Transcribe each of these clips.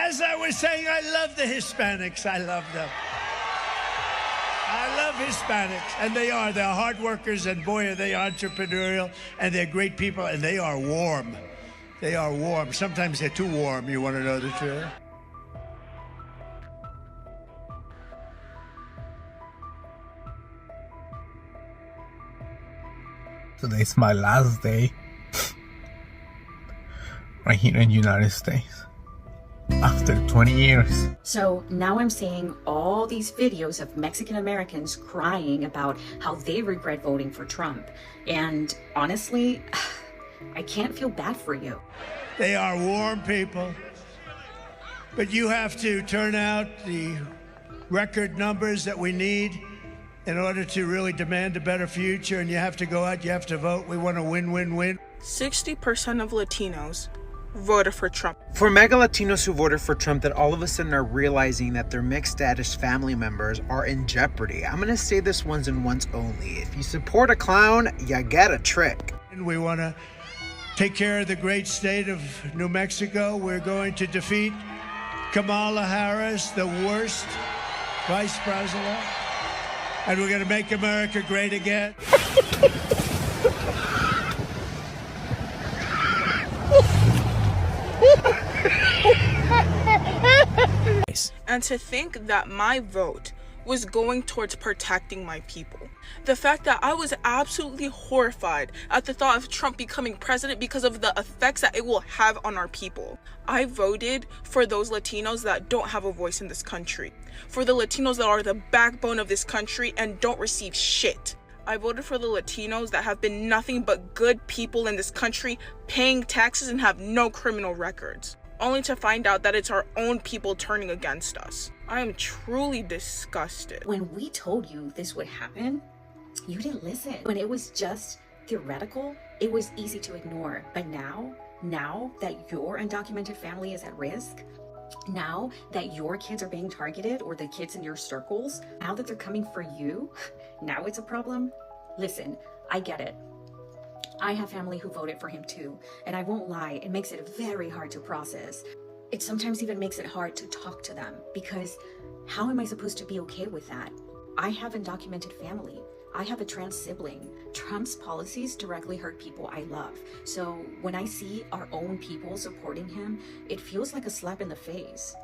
As I was saying, I love the Hispanics. I love them. I love Hispanics, and they're hard workers, and boy, are they entrepreneurial, and they're great people, and they are warm. They are warm. Sometimes they're too warm, you want to know the truth? Today's my last day right here in the United States. After 20 years. So now I'm seeing all these videos of Mexican Americans crying about how they regret voting for Trump. And honestly, I can't feel bad for you. They are warm people, but you have to turn out the record numbers that we need in order to really demand a better future, and you have to go out, you have to vote. We want to win, win, win. 60% of Latinos voted for Trump. For Maga Latinos who voted for Trump that all of a sudden are realizing that their mixed status family members are in jeopardy, I'm going to say this once and once only. If you support a clown, you get a trick. And we want to take care of the great state of New Mexico. We're going to defeat Kamala Harris, the worst vice president. And we're going to make America great again. And to think that my vote was going towards protecting my people. The fact that I was absolutely horrified at the thought of Trump becoming president because of the effects that it will have on our people. I voted for those Latinos that don't have a voice in this country. For the Latinos that are the backbone of this country and don't receive shit. I voted for the Latinos that have been nothing but good people in this country, paying taxes and have no criminal records. Only to find out that it's our own people turning against us. I am truly disgusted. When we told you this would happen, you didn't listen. When it was just theoretical, it was easy to ignore. But now that your undocumented family is at risk, now that your kids are being targeted or the kids in your circles, now that they're coming for you, now it's a problem. Listen, I get it. I have family who voted for him too, and I won't lie, it makes it very hard to process. It sometimes even makes it hard to talk to them, because how am I supposed to be okay with that? I have undocumented family. I have a trans sibling. Trump's policies directly hurt people I love. So when I see our own people supporting him, it feels like a slap in the face.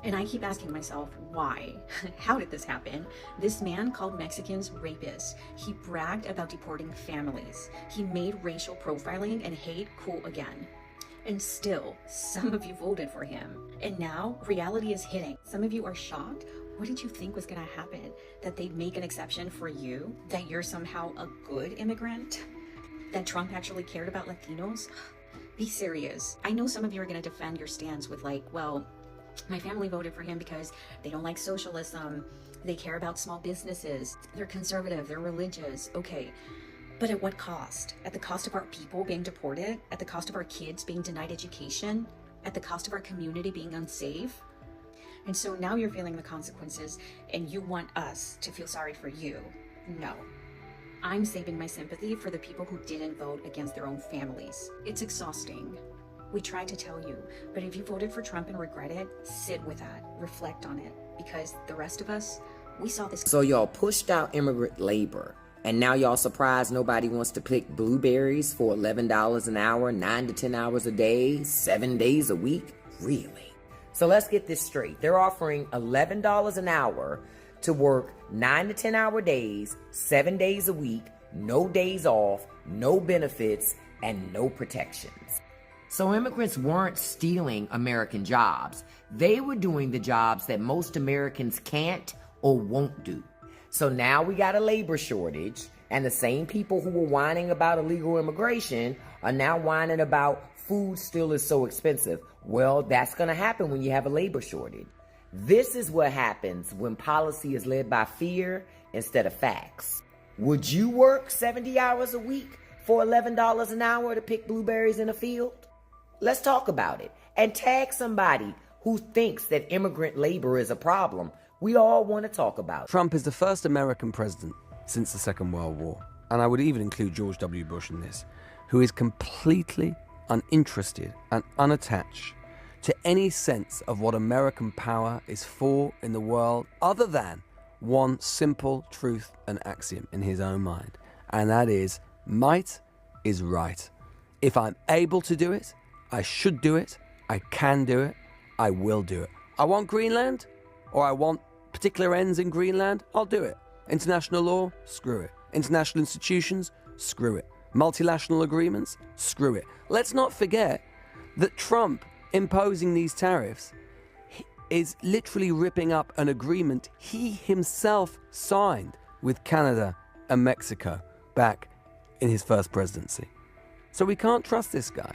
And I keep asking myself, why? How did this happen? This man called Mexicans rapists. He bragged about deporting families. He made racial profiling and hate cool again. And still, some of you voted for him. And now, reality is hitting. Some of you are shocked. What did you think was gonna happen? That they'd make an exception for you? That you're somehow a good immigrant? That Trump actually cared about Latinos? Be serious. I know some of you are gonna defend your stance with like, well, my family voted for him because they don't like socialism. They care about small businesses. They're conservative, they're religious. Okay, but at what cost? At the cost of our people being deported? At the cost of our kids being denied education? At the cost of our community being unsafe? And so now you're feeling the consequences and you want us to feel sorry for you. No. I'm saving my sympathy for the people who didn't vote against their own families. It's exhausting. We tried to tell you, but if you voted for Trump and regret it, sit with that, reflect on it, because the rest of us, we saw this. So y'all pushed out immigrant labor, and now y'all surprised nobody wants to pick blueberries for $11 an hour, 9 to 10 hours a day, 7 days a week? Really? So let's get this straight. They're offering $11 an hour to work 9 to 10 hour days, 7 days a week, no days off, no benefits, and no protections. So immigrants weren't stealing American jobs. They were doing the jobs that most Americans can't or won't do. So now we got a labor shortage, and the same people who were whining about illegal immigration are now whining about food still is so expensive. Well, that's going to happen when you have a labor shortage. This is what happens when policy is led by fear instead of facts. Would you work 70 hours a week for $11 an hour to pick blueberries in a field? Let's talk about it and tag somebody who thinks that immigrant labor is a problem. We all want to talk about it. Trump is the first American president since the Second World War, and I would even include George W. Bush in this, who is completely uninterested and unattached to any sense of what American power is for in the world other than one simple truth and axiom in his own mind, and that is might is right. If I'm able to do it, I should do it, I can do it, I will do it. I want Greenland, or I want particular ends in Greenland, I'll do it. International law, screw it. International institutions, screw it. Multilateral agreements, screw it. Let's not forget that Trump imposing these tariffs is literally ripping up an agreement he himself signed with Canada and Mexico back in his first presidency. So we can't trust this guy.